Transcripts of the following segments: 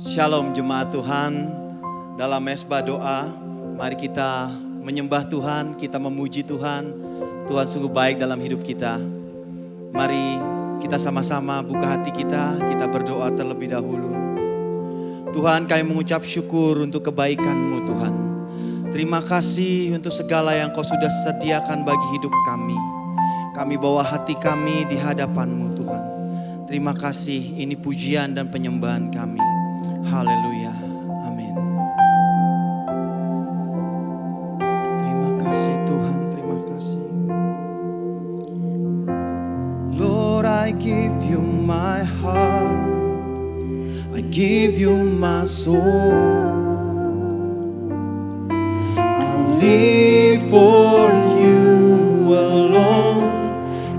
Shalom jemaat Tuhan. Dalam mesbah doa, mari kita menyembah Tuhan, kita memuji Tuhan. Tuhan sungguh baik dalam hidup kita. Mari kita sama-sama buka hati kita berdoa terlebih dahulu. Tuhan, kami mengucap syukur untuk kebaikan-Mu Tuhan. Terima kasih untuk segala yang Kau sudah sediakan bagi hidup kami. Kami bawa hati kami di hadapan-Mu Tuhan. Terima kasih, ini pujian dan penyembahan kami. Haleluya, amin. Terima kasih Tuhan, terima kasih. Lord, I give you my heart, I give you my soul. I live for you alone,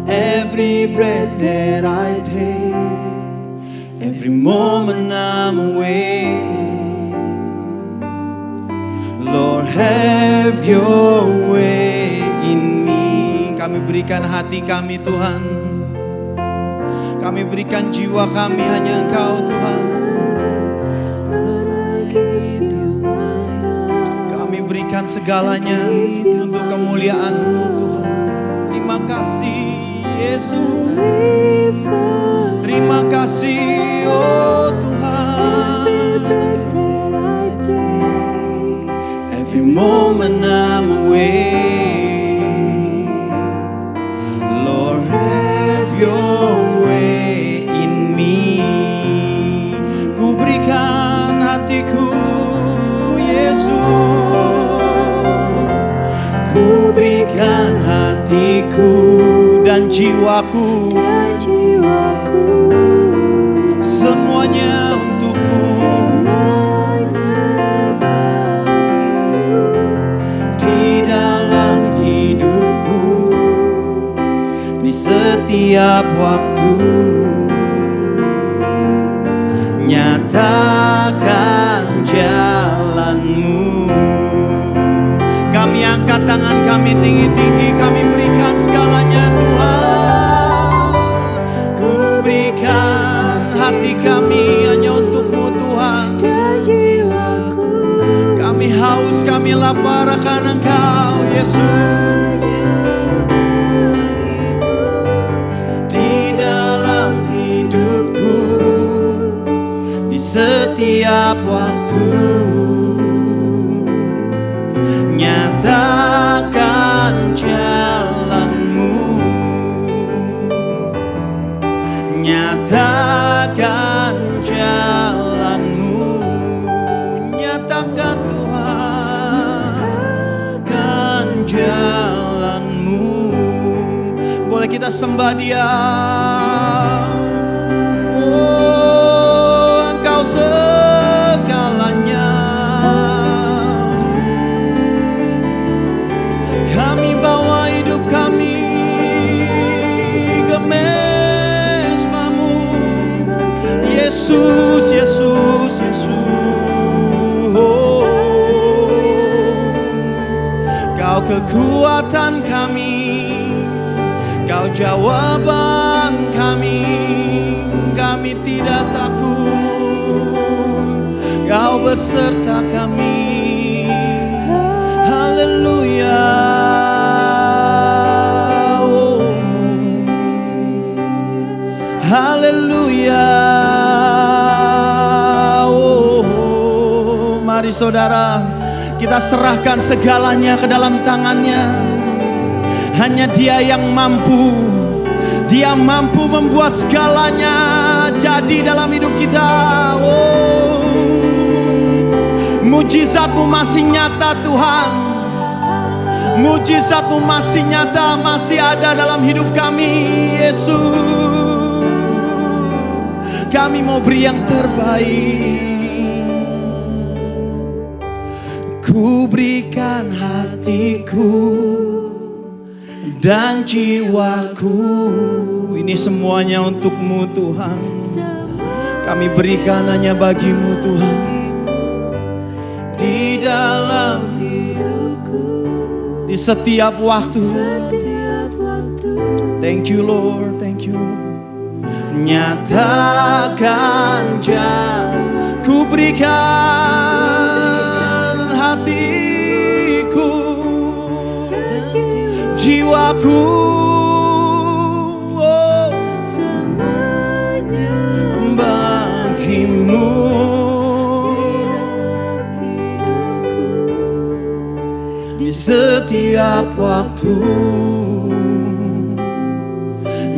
every breath that I take. Every moment I'm awake, Lord, have your way in me. Kami berikan hati kami Tuhan, kami berikan jiwa kami hanya Engkau Tuhan. Kami berikan segalanya untuk kemuliaan-Mu Tuhan. Terima kasih Yesus. Terima kasih, oh Tuhan. Every moment I'm awake, Lord, have your way in me. Ku berikan hatiku, Yesus. Ku berikan hatiku dan jiwaku. Semuanya untuk-Mu. Di dalam hidupku, di setiap waktu, nyatakan jalan-Mu. Kami angkat tangan kami tinggi-tinggi, kami berikan segalanya Tuhan. Ku berikan hati kami hanya untuk-Mu Tuhan. Kami haus, kami lapar akan Engkau Yesus. Di dalam hidupku, di setiap waktu, nyatakan jalan-Mu. Nyatakan jalan-Mu. Nyatakan Tuhan, kan jalan-Mu. Boleh kita sembah Dia. Oh, Engkau segalanya. Kami bawa hidup kami ke mesbah-Mu, Yesus, Yesus, Yesus. Oh, Kau kekuatan kami, Kau jawaban kami. Kami tidak takut, Kau beserta kami. Haleluya. Oh. Haleluya. Oh. Mari saudara, kita serahkan segalanya ke dalam tangan-Nya. Hanya Dia yang mampu. Dia mampu membuat segalanya jadi dalam hidup kita. Oh. Mujizat-Mu masih nyata Tuhan. Mujizat-Mu masih nyata, masih ada dalam hidup kami Yesus. Kami mau beri yang terbaik. Ku berikan hatiku dan jiwaku. Ini semuanya untuk-Mu Tuhan. Kami berikan hanya bagi-Mu Tuhan. Di dalam hidupku, di setiap waktu. Thank you Lord, thank you Lord. Nyatakan jalan, ku berikan hatiku, jiwaku, oh, semuanya bagimu. Di setiap waktu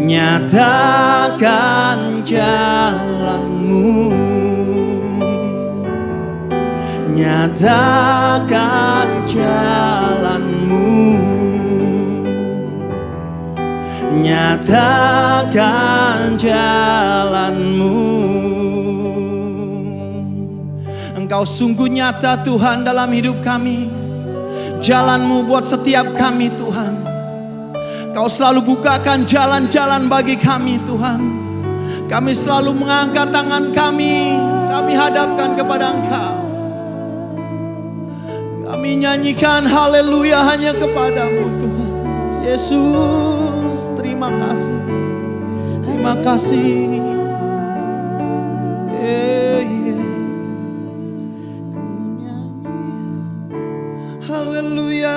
nyatakan jalanmu, nyatakan jalanmu, nyatakan jalanmu. Engkau sungguh nyata Tuhan dalam hidup kami. Jalan-Mu buat setiap kami Tuhan. Kau selalu bukakan jalan-jalan bagi kami Tuhan. Kami selalu mengangkat tangan kami hadapkan kepada Engkau. Kami nyanyikan haleluya hanya kepadamu Tuhan. Yesus, terima kasih. Terima kasih. Haleluya,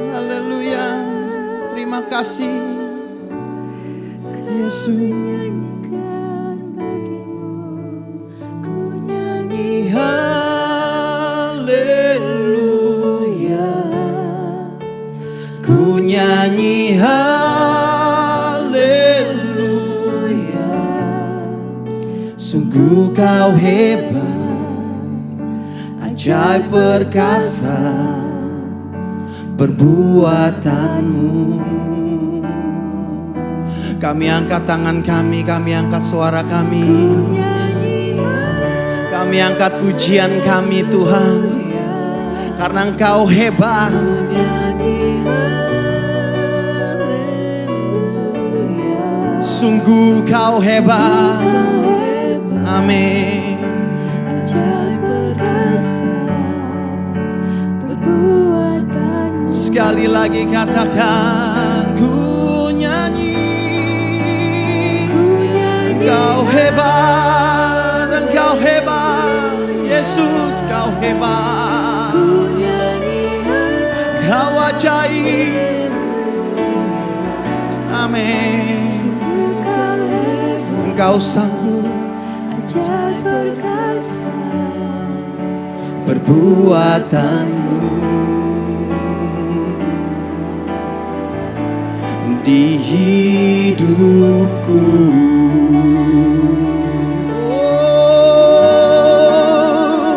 haleluya. Terima kasih Yesus. Ku nyanyi haleluya, ku nyanyi haleluya. Sungguh kau hebat, ajaib perkasa perbuatanmu. Kami angkat tangan kami angkat suara kami. Kami angkat pujian kami Tuhan, karena Engkau hebat. Sungguh kau hebat. Amin. Sekali lagi katakan, ku nyanyi, Engkau hebat, Engkau hebat, Yesus Kau hebat, Kau ajaib, amin. Engkau sanggup, ajaib perkasa perbuatanmu. Di hidupku, oh,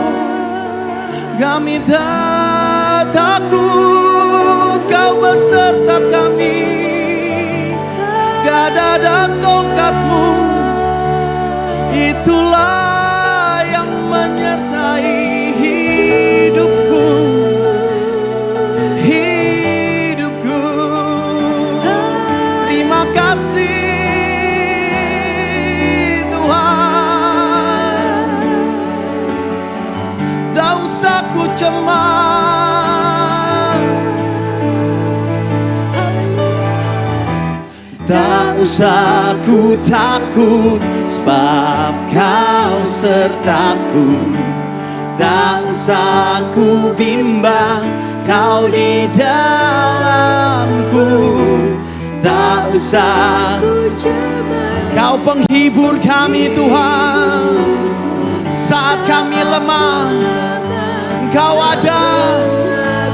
kami tak takut, Kau beserta kami. Gada dan tongkat-Mu, itulah yang menyertai hidupku. Terima kasih Tuhan. Tak usah ku cemas, tak usah ku takut, sebab Kau sertaku. Tak usah ku bimbang, Kau di dalamku. Tak usah ku cemas, Kau penghibur kami Tuhan. Saat kami lemah, Engkau ada.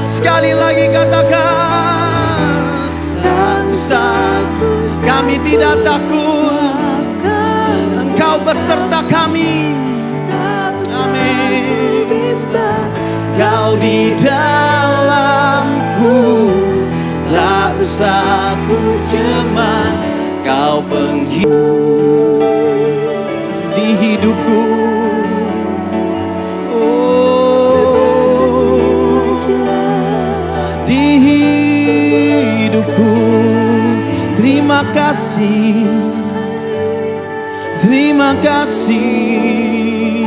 Sekali lagi katakan, tak usah, kami tidak takut, Engkau beserta kami. Amin. Kau di dalamku, tak usah ku cemas, Kau penghibur di hidupku. Oh, di hidupku. Terima kasih, terima kasih,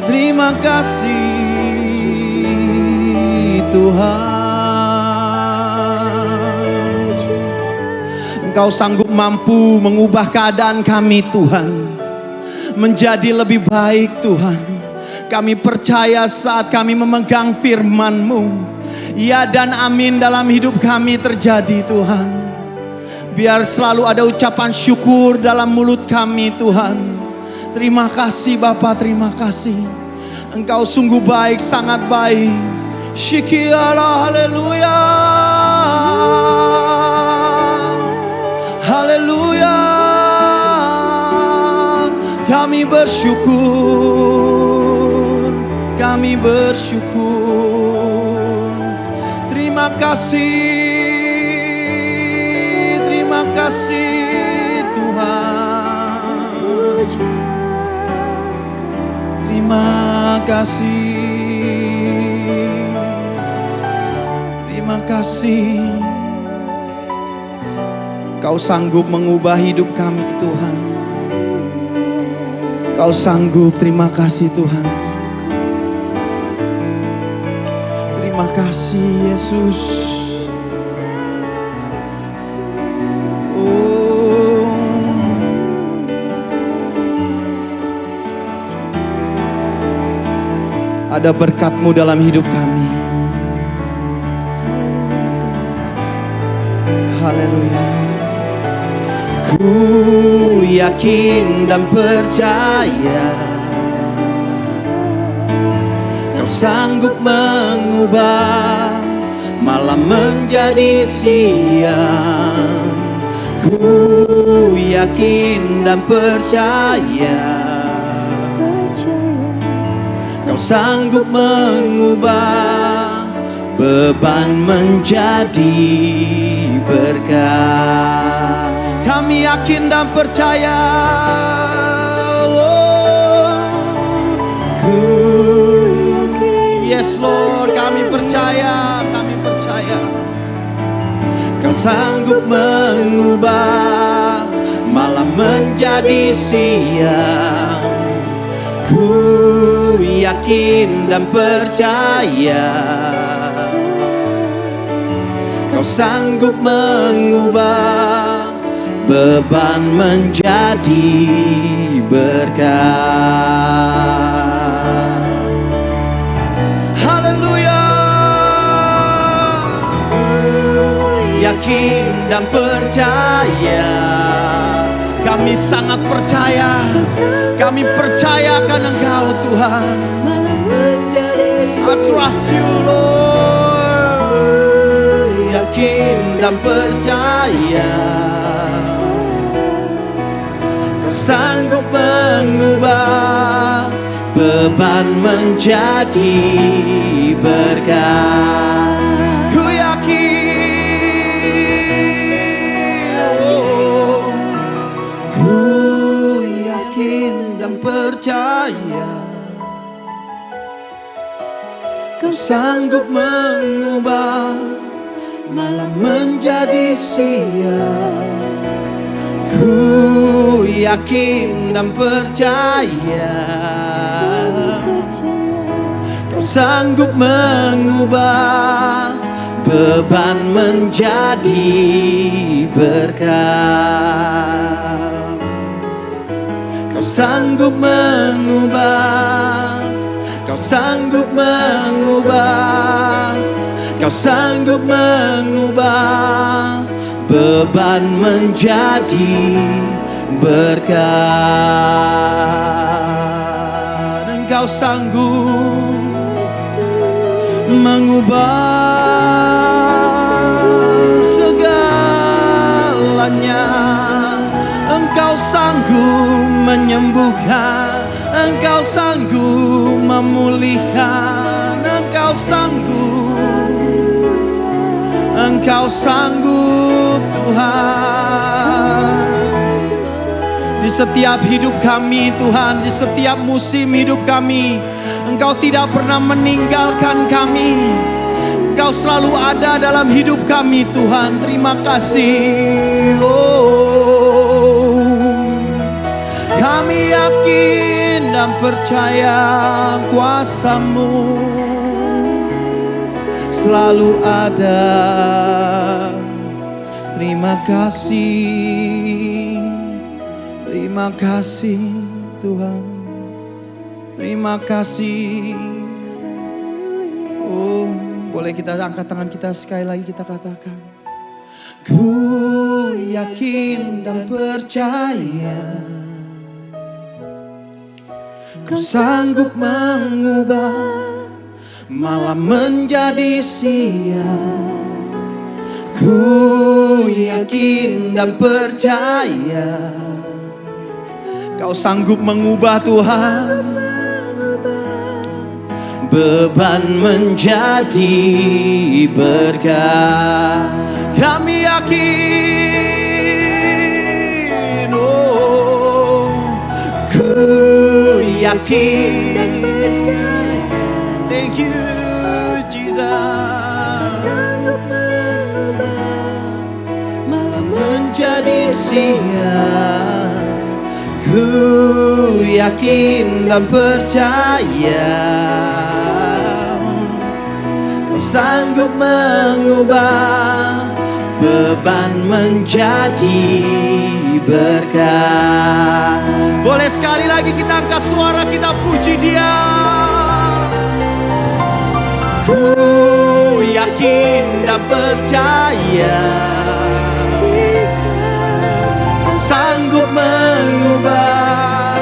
terima kasih Tuhan. Engkau sanggup mampu mengubah keadaan kami Tuhan. menjadi lebih baik Tuhan. Kami percaya saat kami memegang firman-Mu, ya dan amin dalam hidup kami terjadi Tuhan. Biar selalu ada ucapan syukur dalam mulut kami Tuhan. Terima kasih Bapa, terima kasih. Engkau sungguh baik, sangat baik. Syikiara, haleluya. Haleluya. Kami bersyukur. Kami bersyukur. Terima kasih. Terima kasih Tuhan. Terima kasih. Terima kasih. Kau sanggup mengubah hidup kami Tuhan. Kau sanggup, terima kasih Tuhan. Terima kasih Yesus. Ada berkat-Mu dalam hidup kami. Haleluya. Ku yakin dan percaya Kau sanggup mengubah malam menjadi siang. Ku yakin dan percaya Kau sanggup mengubah beban menjadi berkat. Kami yakin dan percaya. Yes Lord, kami percaya, kami percaya. Kau sanggup mengubah malam menjadi siang. Ku yakin dan percaya Kau sanggup mengubah beban menjadi berkat. Haleluya. Yakin dan percaya. Kami sangat percaya. Kami percayakan Engkau Tuhan. I trust you Lord. Yakin dan percaya Kau sanggup mengubah beban menjadi berkat. Ku yakin dan percaya Kau sanggup mengubah malam menjadi siang. Ku yakin dan percaya Kau sanggup mengubah beban menjadi berkat. Kau sanggup mengubah, Kau sanggup mengubah, Kau sanggup mengubah beban menjadi berkat. Engkau sanggup mengubah segalanya. Engkau sanggup menyembuhkan, Engkau sanggup memulihkan, Engkau sanggup Tuhan. Di setiap hidup kami Tuhan, di setiap musim hidup kami, Engkau tidak pernah meninggalkan kami. Engkau selalu ada dalam hidup kami Tuhan. Terima kasih. Kami yakin dan percaya kuasa-Mu selalu ada. Terima kasih, terima kasih, Tuhan. Terima kasih. Oh, boleh kita angkat tangan kita sekali lagi, kita katakan, ku yakin dan percaya Kau sanggup mengubah malam menjadi siang. Ku yakin dan percaya Kau sanggup mengubah Tuhan beban menjadi berkah. Kami yakin, oh, ku yakin. Thank you, Jesus. Menjadi siang, ku yakin dan percaya Kau sanggup mengubah beban menjadi berkah. Boleh sekali lagi kita angkat suara, kita puji Dia. Ku yakin dan percaya Kau sanggup mengubah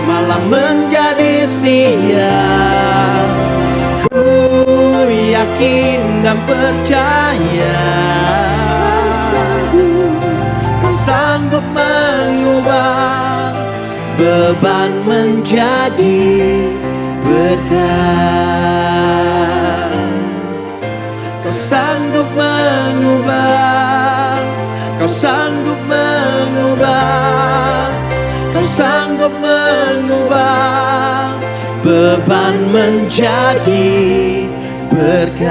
malam menjadi siang. Ku yakin dan percaya Kau sanggup mengubah beban menjadi berkah. Kau sanggup mengubah, Kau sanggup mengubah, Kau sanggup mengubah beban menjadi berkah.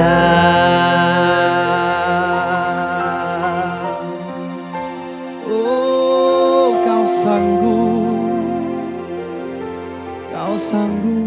Oh, Kau sanggup, Kau sanggup.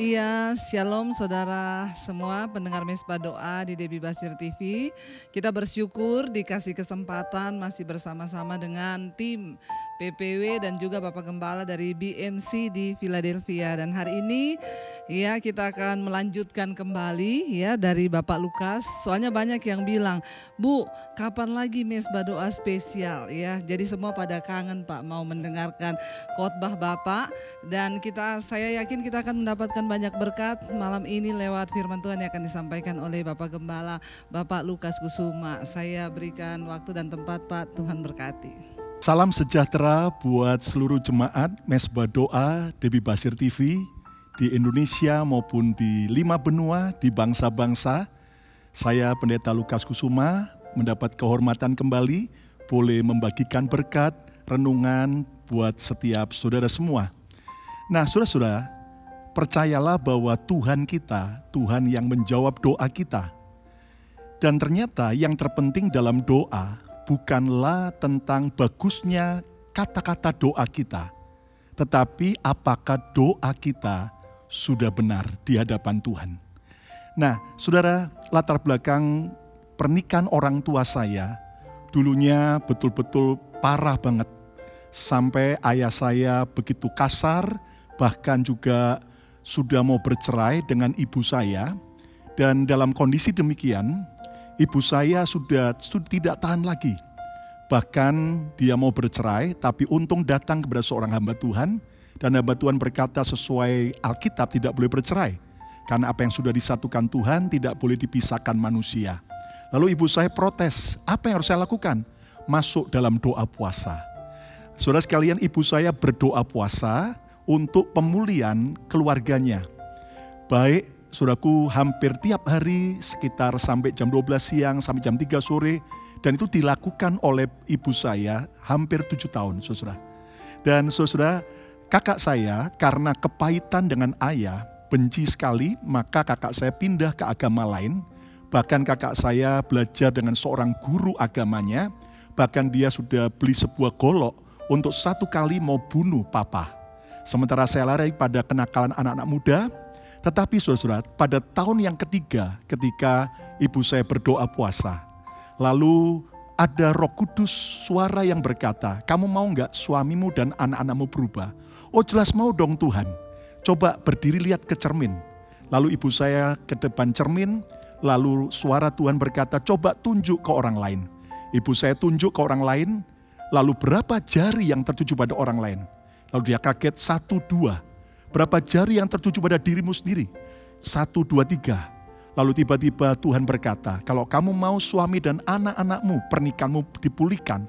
Iya, shalom saudara semua pendengar Mesbah Doa di Debbie Basir TV. Kita bersyukur dikasih kesempatan masih bersama-sama dengan tim PPW dan juga Bapak Gembala dari BMC di Philadelphia. Dan hari ini ya kita akan melanjutkan kembali ya dari Bapak Lukas. Soalnya banyak yang bilang, Bu, kapan lagi Mesbah Doa spesial ya. Jadi semua pada kangen Pak mau mendengarkan khotbah Bapak. Dan saya yakin kita akan mendapatkan banyak berkat malam ini lewat firman Tuhan yang akan disampaikan oleh Bapak Gembala, Bapak Lukas Kusuma. Saya berikan waktu dan tempat Pak, Tuhan berkati. Salam sejahtera buat seluruh jemaat Mesbah Doa Debbie Basir TV di Indonesia maupun di 5 benua di bangsa-bangsa. Saya Pendeta Lukas Kusuma mendapat kehormatan kembali boleh membagikan berkat renungan buat setiap saudara semua. Nah, saudara-saudara, percayalah bahwa Tuhan kita, Tuhan yang menjawab doa kita. Dan ternyata yang terpenting dalam doa bukanlah tentang bagusnya kata-kata doa kita, tetapi apakah doa kita sudah benar di hadapan Tuhan. Nah, saudara, latar belakang pernikahan orang tua saya dulunya betul-betul parah banget. Sampai ayah saya begitu kasar, bahkan juga sudah mau bercerai dengan ibu saya. Dan dalam kondisi demikian, ibu saya sudah tidak tahan lagi. Bahkan dia mau bercerai, tapi untung datang kepada seorang hamba Tuhan. Dan hamba Tuhan berkata sesuai Alkitab tidak boleh bercerai. Karena apa yang sudah disatukan Tuhan tidak boleh dipisahkan manusia. Lalu ibu saya protes, apa yang harus saya lakukan? Masuk dalam doa puasa. Saudara sekalian, ibu saya berdoa puasa untuk pemulihan keluarganya. Baik, saudaraku, hampir tiap hari sekitar sampai jam 12 siang sampai jam 3 sore. Dan itu dilakukan oleh ibu saya hampir 7 tahun, saudara. Dan saudara, kakak saya karena kepahitan dengan ayah, benci sekali, maka kakak saya pindah ke agama lain. Bahkan kakak saya belajar dengan seorang guru agamanya. Bahkan dia sudah beli sebuah golok untuk satu kali mau bunuh papa. Sementara saya lari pada kenakalan anak-anak muda. Tetapi saudara, pada tahun yang ketiga ketika ibu saya berdoa puasa. Lalu ada Roh Kudus, suara yang berkata, kamu mau nggak suamimu dan anak-anakmu berubah? Oh jelas mau dong Tuhan. Coba berdiri lihat ke cermin. Lalu ibu saya ke depan cermin, lalu suara Tuhan berkata, coba tunjuk ke orang lain. Ibu saya tunjuk ke orang lain, lalu berapa jari yang tertuju pada orang lain? Lalu dia kaget, 1, 2. Berapa jari yang tertuju pada dirimu sendiri? 1, 2, 3. Lalu tiba-tiba Tuhan berkata, kalau kamu mau suami dan anak-anakmu, pernikahanmu dipulihkan,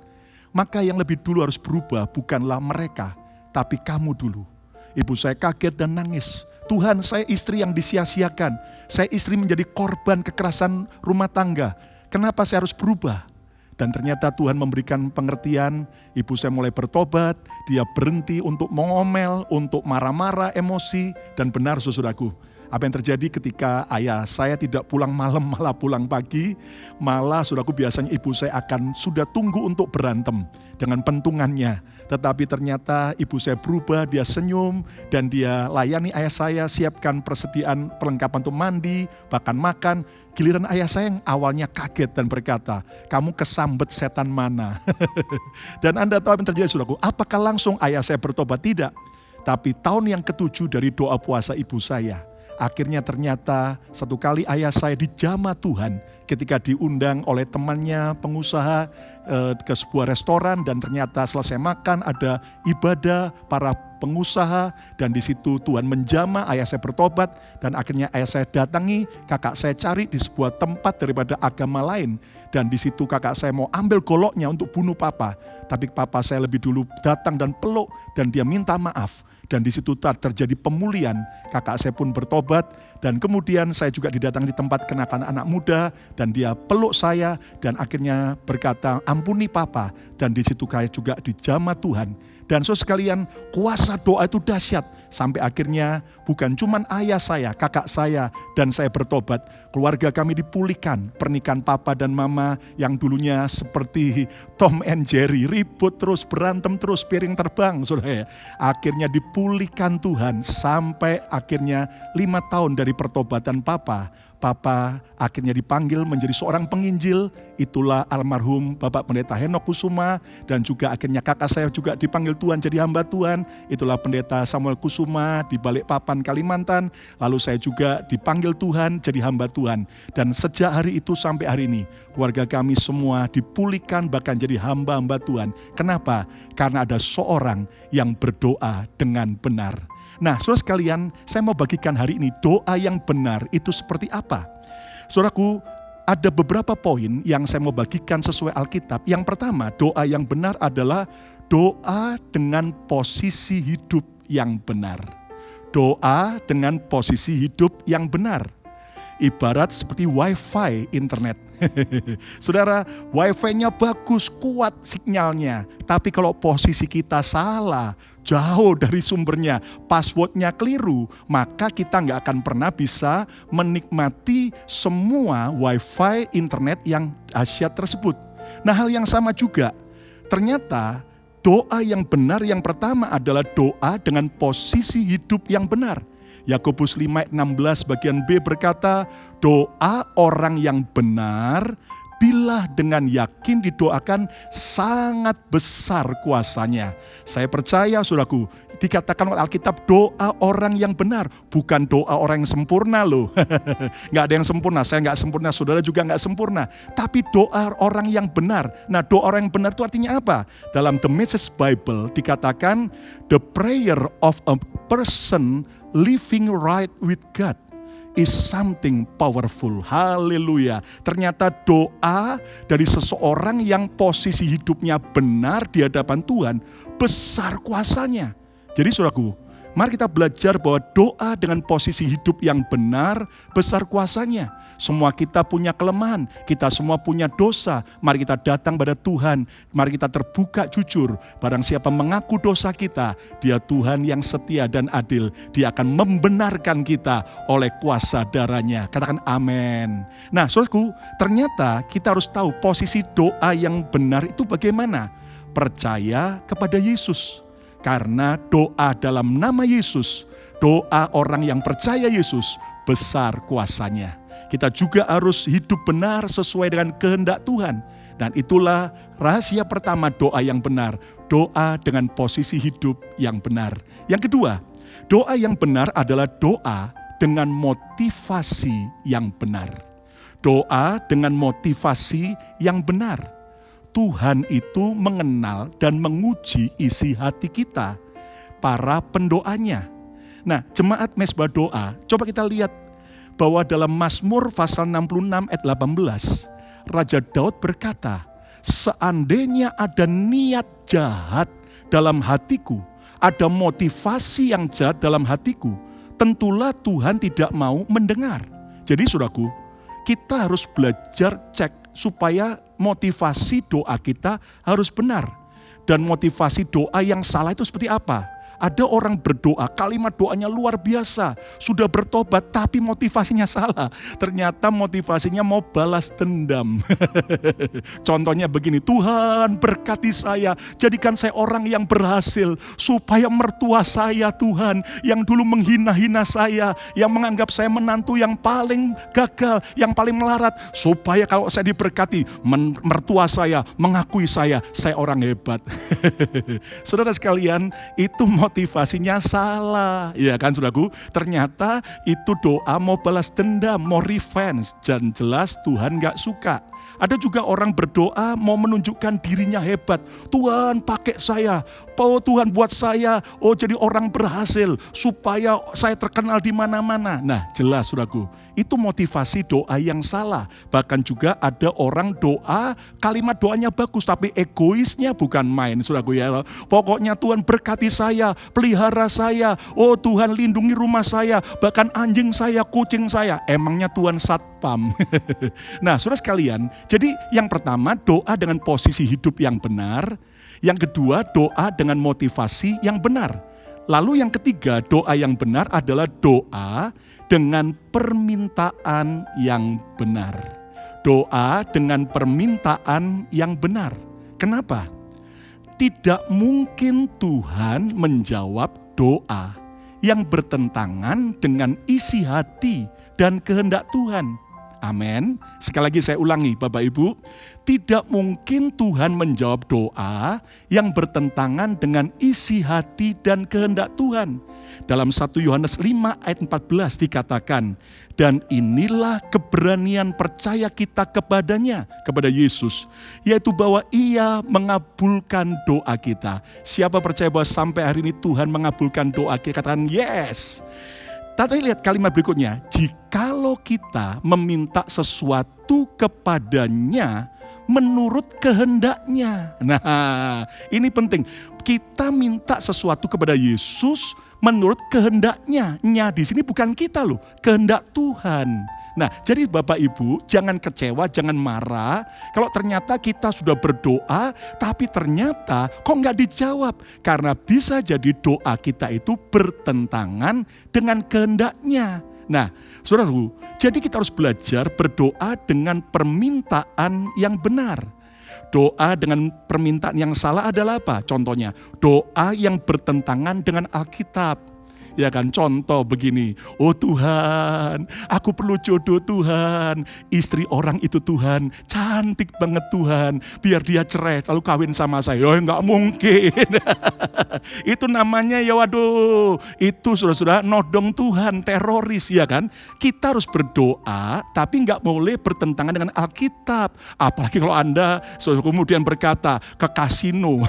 maka yang lebih dulu harus berubah bukanlah mereka, tapi kamu dulu. Ibu saya kaget dan nangis. Tuhan, saya istri yang disia-siakan. Saya istri menjadi korban kekerasan rumah tangga. Kenapa saya harus berubah? Dan ternyata Tuhan memberikan pengertian, ibu saya mulai bertobat, dia berhenti untuk mengomel, untuk marah-marah, emosi, dan benar saudaraku. Apa yang terjadi ketika ayah saya tidak pulang malam, malah pulang pagi, malah saudaraku biasanya ibu saya akan sudah tunggu untuk berantem dengan pentungannya. Tetapi ternyata ibu saya berubah, dia senyum dan dia layani ayah saya, siapkan persediaan perlengkapan untuk mandi, bahkan makan. Giliran ayah saya yang awalnya kaget dan berkata, kamu kesambet setan mana? Dan Anda tahu apa yang terjadi saudaraku? Apakah langsung ayah saya bertobat? Tidak. Tapi tahun yang ke-7 dari doa puasa ibu saya, akhirnya ternyata satu kali ayah saya dijamah Tuhan ketika diundang oleh temannya pengusaha ke sebuah restoran dan ternyata selesai makan ada ibadah para pengusaha dan di situ Tuhan menjamah ayah saya bertobat dan akhirnya ayah saya datangi, kakak saya cari di sebuah tempat daripada agama lain dan di situ kakak saya mau ambil goloknya untuk bunuh papa, tapi papa saya lebih dulu datang dan peluk dan dia minta maaf. Dan di situ terjadi pemulihan, kakak saya pun bertobat dan kemudian saya juga didatangi di tempat kenakan anak muda dan dia peluk saya dan akhirnya berkata ampuni papa dan di situ saya juga dijamah Tuhan. Dan saudara sekalian, kuasa doa itu dahsyat sampai akhirnya bukan cuma ayah saya, kakak saya dan saya bertobat, keluarga kami dipulihkan. Pernikahan papa dan mama yang dulunya seperti Tom and Jerry, ribut terus, berantem terus, piring terbang, saudara. Akhirnya dipulihkan Tuhan sampai akhirnya 5 tahun dari pertobatan papa. Papa akhirnya dipanggil menjadi seorang penginjil, itulah almarhum Bapak Pendeta Henok Kusuma, dan juga akhirnya kakak saya juga dipanggil Tuhan jadi hamba Tuhan, itulah Pendeta Samuel Kusuma di Balikpapan, Kalimantan, lalu saya juga dipanggil Tuhan jadi hamba Tuhan, dan sejak hari itu sampai hari ini, keluarga kami semua dipulihkan bahkan jadi hamba-hamba Tuhan. Kenapa? Karena ada seorang yang berdoa dengan benar. Nah, saudara sekalian, saya mau bagikan hari ini doa yang benar itu seperti apa. Saudaraku, ada beberapa poin yang saya mau bagikan sesuai Alkitab. Yang pertama, doa yang benar adalah doa dengan posisi hidup yang benar. Doa dengan posisi hidup yang benar. Ibarat seperti wifi internet. Saudara, wifi-nya bagus, kuat sinyalnya. Tapi kalau posisi kita salah, jauh dari sumbernya, passwordnya keliru, maka kita nggak akan pernah bisa menikmati semua wifi internet yang dahsyat tersebut. Nah, hal yang sama juga, ternyata doa yang benar yang pertama adalah doa dengan posisi hidup yang benar. Yakobus 5:16 bagian B berkata, doa orang yang benar bila dengan yakin didoakan sangat besar kuasanya. Saya percaya saudaraku, dikatakan oleh Alkitab doa orang yang benar, bukan doa orang yang sempurna loh. Gak ada yang sempurna, saya gak sempurna, saudara juga gak sempurna. Tapi doa orang yang benar. Nah, doa orang yang benar itu artinya apa? Dalam The Message Bible dikatakan, the prayer of a person living right with God is something powerful. Haleluya. Ternyata doa dari seseorang yang posisi hidupnya benar di hadapan Tuhan besar kuasanya. Jadi saudaraku, mari kita belajar bahwa doa dengan posisi hidup yang benar besar kuasanya. Semua kita punya kelemahan, kita semua punya dosa. Mari kita datang pada Tuhan, mari kita terbuka jujur. Barang siapa mengaku dosa kita, Dia Tuhan yang setia dan adil. Dia akan membenarkan kita oleh kuasa darah-Nya. Katakan amin. Nah, saudaraku, ternyata kita harus tahu posisi doa yang benar itu bagaimana. Percaya kepada Yesus. Karena doa dalam nama Yesus, doa orang yang percaya Yesus besar kuasanya. kita juga harus hidup benar sesuai dengan kehendak Tuhan. Dan itulah rahasia pertama doa yang benar, doa dengan posisi hidup yang benar. Yang kedua, doa yang benar adalah doa dengan motivasi yang benar. Doa dengan motivasi yang benar. Tuhan itu mengenal dan menguji isi hati kita, para pendoanya. Nah, jemaat Mezbah Doa, coba kita lihat bahwa dalam Mazmur pasal 66 ayat 18, Raja Daud berkata, seandainya ada niat jahat dalam hatiku, ada motivasi yang jahat dalam hatiku, tentulah Tuhan tidak mau mendengar. Jadi saudaraku, kita harus belajar cek supaya motivasi doa kita harus benar. Dan motivasi doa yang salah itu seperti apa? Ada orang berdoa, kalimat doanya luar biasa, sudah bertobat tapi motivasinya salah. Ternyata motivasinya mau balas dendam. Contohnya begini, Tuhan berkati saya, jadikan saya orang yang berhasil, supaya mertua saya Tuhan, yang dulu menghina-hina saya, yang menganggap saya menantu yang paling gagal, yang paling melarat, supaya kalau saya diberkati, mertua saya mengakui saya orang hebat. Saudara sekalian, itu motivasinya salah, ya kan saudaraku? Ternyata itu doa mau balas dendam, mau revenge, dan jelas Tuhan gak suka. Ada juga orang berdoa mau menunjukkan dirinya hebat. Tuhan pakai saya, oh Tuhan buat saya, oh jadi orang berhasil, supaya saya terkenal di mana-mana. Nah jelas saudaraku, itu motivasi doa yang salah. Bahkan juga ada orang doa, kalimat doanya bagus, tapi egoisnya bukan main saudaraku ya. Pokoknya Tuhan berkati saya, pelihara saya, oh Tuhan lindungi rumah saya, bahkan anjing saya, kucing saya. Emangnya Tuhan satpam? Nah saudara sekalian, jadi yang pertama doa dengan posisi hidup yang benar. Yang kedua doa dengan motivasi yang benar. Lalu yang ketiga doa yang benar adalah doa dengan permintaan yang benar. Doa dengan permintaan yang benar. Kenapa? Tidak mungkin Tuhan menjawab doa yang bertentangan dengan isi hati dan kehendak Tuhan. Amin. Sekali lagi saya ulangi Bapak Ibu, tidak mungkin Tuhan menjawab doa yang bertentangan dengan isi hati dan kehendak Tuhan. Dalam 1 Yohanes 5 ayat 14 dikatakan, dan inilah keberanian percaya kita kepadanya, kepada Yesus, yaitu bahwa Ia mengabulkan doa kita. Siapa percaya bahwa sampai hari ini Tuhan mengabulkan doa kita? Katakan yes. Tapi lihat kalimat berikutnya, jikalau kita meminta sesuatu kepadanya menurut kehendaknya. Nah, ini penting. Kita minta sesuatu kepada Yesus menurut kehendaknya. Nya di sini bukan kita loh, kehendak Tuhan. Nah, jadi Bapak Ibu jangan kecewa, jangan marah kalau ternyata kita sudah berdoa tapi ternyata kok nggak dijawab. Karena bisa jadi doa kita itu bertentangan dengan kehendaknya. Nah, saudaraku, jadi kita harus belajar berdoa dengan permintaan yang benar. Doa dengan permintaan yang salah adalah apa? Contohnya, doa yang bertentangan dengan Alkitab. Ya kan, contoh begini, oh Tuhan, aku perlu jodoh Tuhan, istri orang itu Tuhan, cantik banget Tuhan, biar dia cerai lalu kawin sama saya. Oh enggak mungkin. Itu namanya ya waduh, itu saudara-saudara nodong Tuhan, teroris ya kan. Kita harus berdoa tapi enggak boleh bertentangan dengan Alkitab. Apalagi kalau Anda kemudian berkata ke kasino,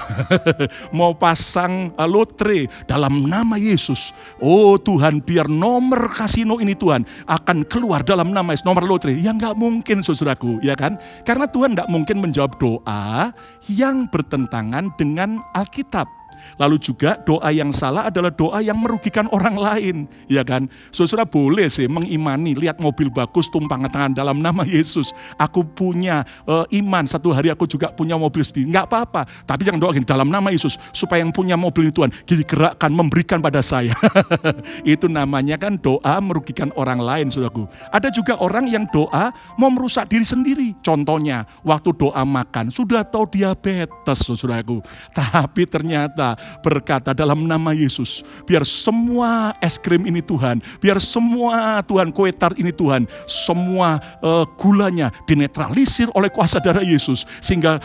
mau pasang lotre dalam nama Yesus. Oh Tuhan, biar nomor kasino ini Tuhan akan keluar dalam nama Yesus, nomor lotre. Ya enggak mungkin saudaraku, ya kan? Karena Tuhan enggak mungkin menjawab doa yang bertentangan dengan Alkitab. Lalu juga doa yang salah adalah doa yang merugikan orang lain, ya kan? Saudara boleh sih mengimani, lihat mobil bagus tumpang tangan dalam nama Yesus. Aku punya iman, satu hari aku juga punya mobil sendiri, nggak apa-apa. Tapi jangan doain dalam nama Yesus supaya yang punya mobil itu Tuhan digerakkan memberikan pada saya. Itu namanya kan doa merugikan orang lain, saudaraku. Ada juga orang yang doa mau merusak diri sendiri. Contohnya waktu doa makan sudah tahu diabetes, saudaraku. Tapi ternyata berkata dalam nama Yesus, biar semua es krim ini Tuhan, biar semua Tuhan kue tart ini Tuhan, semua gulanya dinetralisir oleh kuasa darah Yesus. Sehingga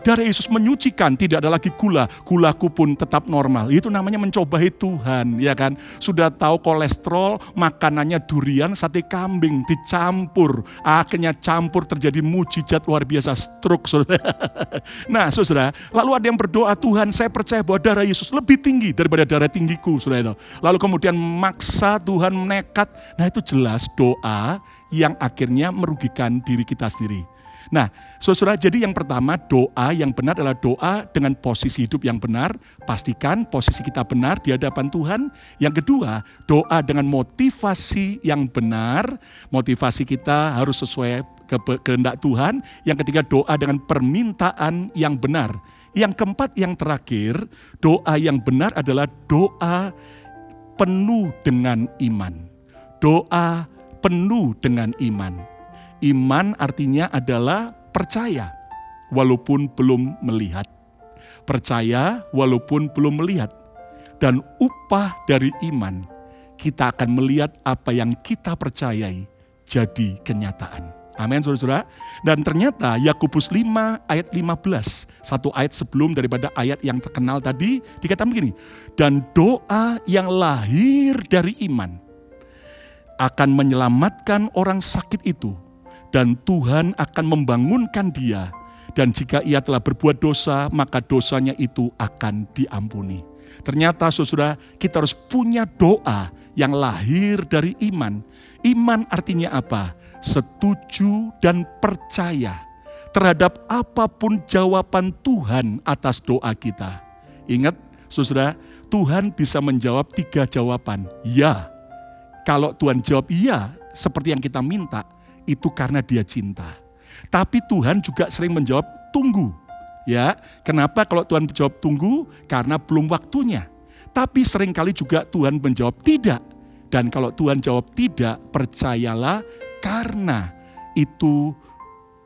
darah Yesus menyucikan, tidak ada lagi gula, gulaku pun tetap normal. Itu namanya mencobai Tuhan, ya kan. Sudah tahu kolesterol, makanannya durian, sate kambing dicampur, akhirnya campur terjadi mujizat luar biasa, stroke. Nah saudara, lalu ada yang berdoa, Tuhan saya percaya bahwa darah Yesus lebih tinggi daripada darah tinggiku, saudara. Lalu kemudian maksa Tuhan, nekat. Nah itu jelas doa yang akhirnya merugikan diri kita sendiri. Nah saudara, jadi yang pertama, doa yang benar adalah doa dengan posisi hidup yang benar. Pastikan posisi kita benar di hadapan Tuhan. Yang kedua, doa dengan motivasi yang benar. Motivasi kita harus sesuai kehendak Tuhan. Yang ketiga, doa dengan permintaan yang benar. Yang keempat, yang terakhir, doa yang benar adalah doa penuh dengan iman. Doa penuh dengan iman. Iman artinya adalah percaya walaupun belum melihat. Percaya walaupun belum melihat. Dan upah dari iman, kita akan melihat apa yang kita percayai jadi kenyataan. Amin, saudara-saudara. Dan ternyata Yakobus 5 ayat 15, satu ayat sebelum daripada ayat yang terkenal tadi, dikatakan begini, dan doa yang lahir dari iman akan menyelamatkan orang sakit itu, dan Tuhan akan membangunkan dia, dan jika ia telah berbuat dosa, maka dosanya itu akan diampuni. Ternyata saudara, kita harus punya doa yang lahir dari iman. Iman artinya apa? Setuju dan percaya terhadap apapun jawaban Tuhan atas doa kita. Ingat saudara, Tuhan bisa menjawab 3 jawaban. Ya, kalau Tuhan jawab iya seperti yang kita minta, itu karena dia cinta. Tapi Tuhan juga sering menjawab tunggu. Ya, kenapa kalau Tuhan menjawab tunggu? Karena belum waktunya. Tapi seringkali juga Tuhan menjawab tidak. Dan kalau Tuhan jawab tidak, percayalah, karena itu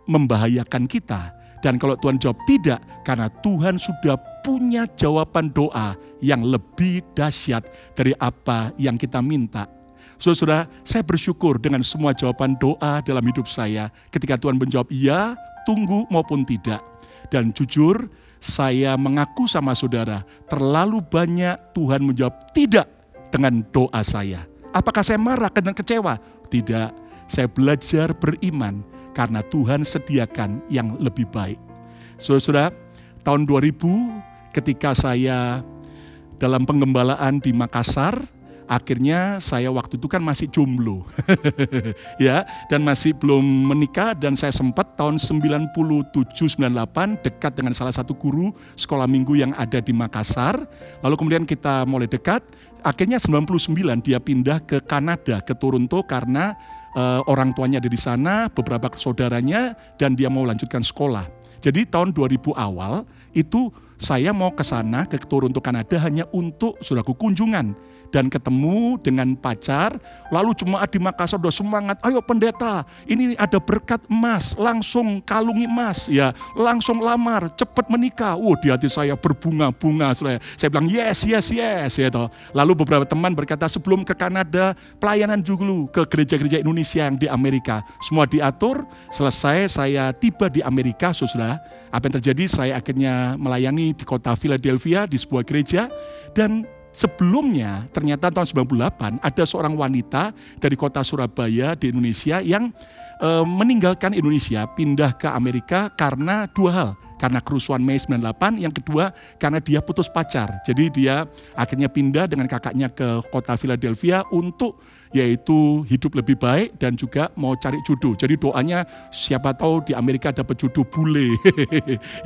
membahayakan kita. Dan kalau Tuhan jawab tidak, karena Tuhan sudah punya jawaban doa yang lebih dahsyat dari apa yang kita minta. Saudara, saya bersyukur dengan semua jawaban doa dalam hidup saya. Ketika Tuhan menjawab iya, tunggu maupun tidak. Dan jujur, saya mengaku sama saudara, terlalu banyak Tuhan menjawab tidak dengan doa saya. Apakah saya marah dan kecewa? Tidak. Saya belajar beriman karena Tuhan sediakan yang lebih baik. Saudara, tahun 2000 ketika saya dalam penggembalaan di Makassar, akhirnya saya waktu itu kan masih jomblo. Ya, dan masih belum menikah, dan saya sempat tahun 97-98 dekat dengan salah satu guru sekolah minggu yang ada di Makassar. Lalu kemudian kita mulai dekat, akhirnya 99 dia pindah ke Kanada, ke Toronto karena orang tuanya ada di sana, beberapa saudaranya, dan dia mau lanjutkan sekolah. Jadi tahun 2000 awal itu saya mau ke sana, ke Toronto, Kanada hanya untuk saudaraku kunjungan dan ketemu dengan pacar. Lalu jemaat di Makassar udah semangat, ayo pendeta, ini ada berkat emas, langsung kalungi emas, ya, langsung lamar, cepat menikah. Di hati saya berbunga-bunga. Saya bilang yes, ya toh. Lalu beberapa teman berkata, sebelum ke Kanada, pelayanan dulu ke gereja-gereja Indonesia yang di Amerika. Semua diatur, selesai saya tiba di Amerika, saudara. Apa yang terjadi? Saya akhirnya melayani di kota Philadelphia di sebuah gereja, dan sebelumnya ternyata tahun 98 ada seorang wanita dari kota Surabaya di Indonesia yang meninggalkan Indonesia, pindah ke Amerika karena 2 hal. Karena kerusuhan Mei 98, yang kedua karena dia putus pacar. Jadi dia akhirnya pindah dengan kakaknya ke kota Philadelphia untuk yaitu hidup lebih baik dan juga mau cari jodoh. Jadi doanya siapa tahu di Amerika dapat jodoh bule.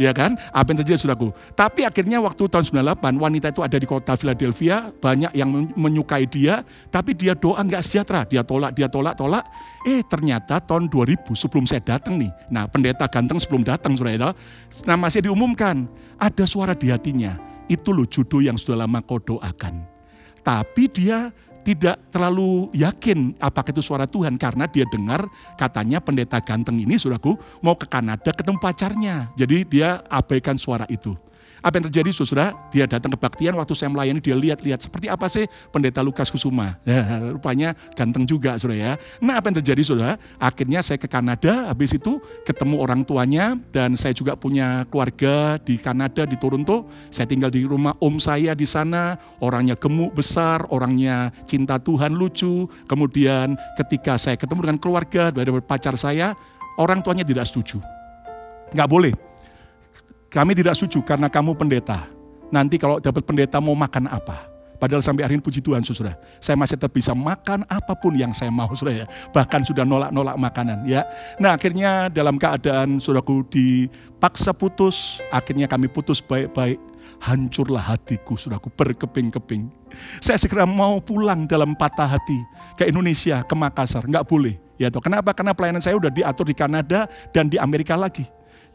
Ya kan? Apa yang terjadi saudaraku? Tapi akhirnya waktu tahun 98 wanita itu ada di kota Philadelphia, banyak yang menyukai dia, tapi dia doa enggak sejahtera. Dia tolak. Ternyata tahun 2000 sebelum saya datang nih. Nah, pendeta ganteng sebelum datang saudara. Nah, masih diumumkan ada suara di hatinya. Itu loh jodoh yang sudah lama kau doakan. Tapi dia tidak terlalu yakin apakah itu suara Tuhan karena dia dengar katanya pendeta ganteng ini saudaraku mau ke Kanada ketemu pacarnya. Jadi dia abaikan suara itu. Apa yang terjadi saudara? Dia datang ke kebaktian, waktu saya melayani dia lihat-lihat seperti apa sih pendeta Lukas Kusuma. Ya, rupanya ganteng juga saudara ya. Nah apa yang terjadi saudara? Akhirnya saya ke Kanada, habis itu ketemu orang tuanya dan saya juga punya keluarga di Kanada, di Toronto. Saya tinggal di rumah om saya di sana, orangnya gemuk besar, orangnya cinta Tuhan, lucu. Kemudian ketika saya ketemu dengan keluarga, dari pacar saya, orang tuanya tidak setuju. Nggak boleh. Kami tidak setuju karena kamu pendeta. Nanti kalau dapat pendeta mau makan apa? Padahal sampai hari ini puji Tuhan saudara, saya masih tetap bisa makan apapun yang saya mau saudara ya. Bahkan sudah nolak-nolak makanan ya. Nah akhirnya dalam keadaan saudaraku dipaksa putus, akhirnya kami putus baik-baik. Hancurlah hatiku saudaraku, berkeping-keping. Saya segera mau pulang dalam patah hati ke Indonesia, ke Makassar. Nggak boleh. Ya toh. Kenapa? Karena pelayanan saya udah diatur di Kanada dan di Amerika lagi.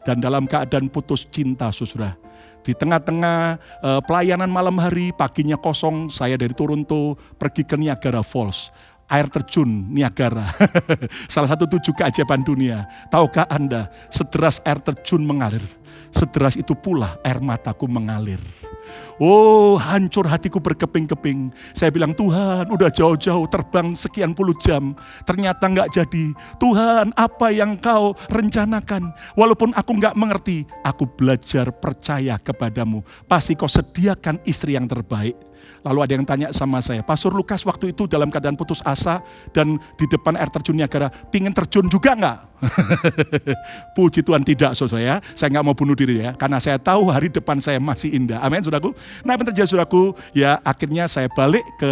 Dan dalam keadaan putus cinta saudara. Di tengah-tengah pelayanan malam hari, paginya kosong, saya dari Toronto pergi ke Niagara Falls. Air terjun Niagara, salah satu 7 keajaiban dunia. Tahukah Anda, sederas air terjun mengalir, sederas itu pula air mataku mengalir. Oh, hancur hatiku berkeping-keping. Saya bilang, Tuhan udah jauh-jauh terbang sekian puluh jam. Ternyata gak jadi. Tuhan, apa yang kau rencanakan? Walaupun aku gak mengerti, aku belajar percaya kepadamu. Pasti kau sediakan istri yang terbaik. Lalu ada yang tanya sama saya, Pastor Lukas waktu itu dalam keadaan putus asa dan di depan air terjun Niagara, pingin terjun juga enggak? Puji Tuhan tidak saudara ya, saya enggak mau bunuh diri ya, karena saya tahu hari depan saya masih indah. Amin saudaraku. Nah apa yang terjadi saudaraku? Ya akhirnya saya balik ke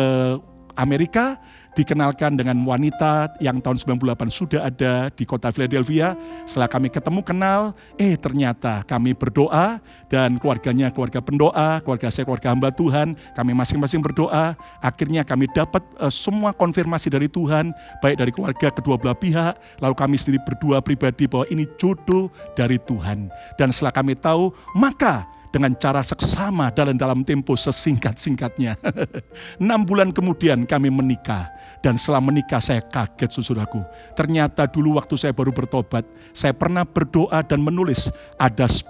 Amerika, dikenalkan dengan wanita yang tahun 98 sudah ada di kota Philadelphia. Setelah kami ketemu kenal, ternyata kami berdoa dan keluarganya keluarga pendoa, keluarga saya keluarga hamba Tuhan, kami masing-masing berdoa. Akhirnya kami dapat semua konfirmasi dari Tuhan, baik dari keluarga kedua belah pihak, lalu kami sendiri berdua pribadi bahwa ini jodoh dari Tuhan. Dan setelah kami tahu, maka dengan cara seksama dalam tempo sesingkat-singkatnya. 6 bulan kemudian kami menikah. Dan setelah menikah saya kaget saudaraku. Ternyata dulu waktu saya baru bertobat, saya pernah berdoa dan menulis ada 10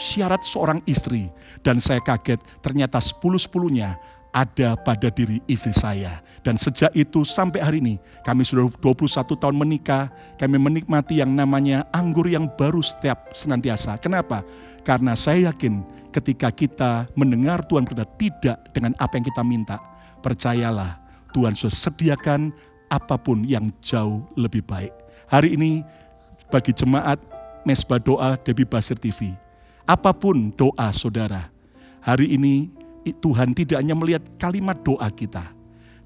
syarat seorang istri. Dan saya kaget ternyata 10-10-nya ada pada diri istri saya. Dan sejak itu sampai hari ini kami sudah 21 tahun menikah. Kami menikmati yang namanya anggur yang baru setiap senantiasa. Kenapa? Karena saya yakin ketika kita mendengar Tuhan berkata tidak dengan apa yang kita minta, percayalah Tuhan sudah sediakan apapun yang jauh lebih baik. Hari ini bagi jemaat Mesbah Doa Debbie Basir TV, apapun doa saudara, hari ini Tuhan tidak hanya melihat kalimat doa kita,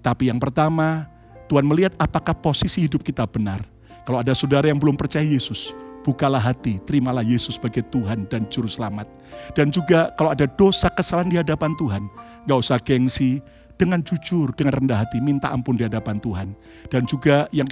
tapi yang pertama Tuhan melihat apakah posisi hidup kita benar. Kalau ada saudara yang belum percaya Yesus, bukalah hati, terimalah Yesus sebagai Tuhan dan Juru Selamat. Dan juga kalau ada dosa kesalahan di hadapan Tuhan, gak usah gengsi, dengan jujur, dengan rendah hati, minta ampun di hadapan Tuhan. Dan juga yang